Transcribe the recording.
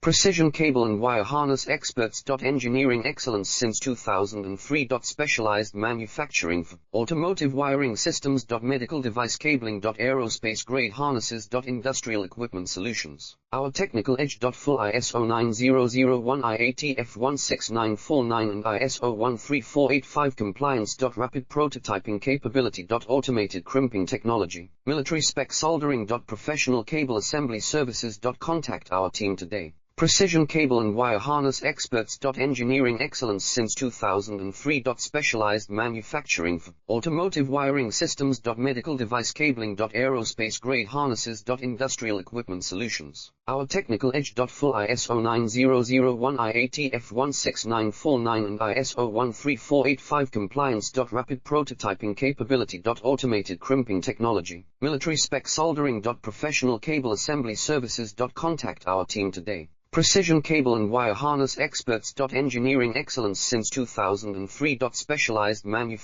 Precision cable and wire harness experts. Engineering excellence since 2003. Specialized manufacturing for automotive wiring systems. Medical device cabling. Aerospace grade harnesses. Industrial equipment solutions. Our technical edge. Full ISO 9001 IATF 16949 and ISO 13485 compliance. Rapid prototyping capability. Automated crimping technology. Military spec soldering. Professional cable assembly services. Contact our team today. Precision cable and wire harness experts. Engineering excellence since 2003. Specialized manufacturing for automotive wiring systems. Medical device cabling. Aerospace grade harnesses. Industrial equipment solutions. Our technical edge. Full ISO 9001 IATF 16949 and ISO 13485 compliance. Rapid prototyping capability. Automated crimping technology. Military spec soldering. Professional cable assembly services. Contact our team today. Precision cable and wire harness experts. Engineering excellence since 2003. Specialized manufacturing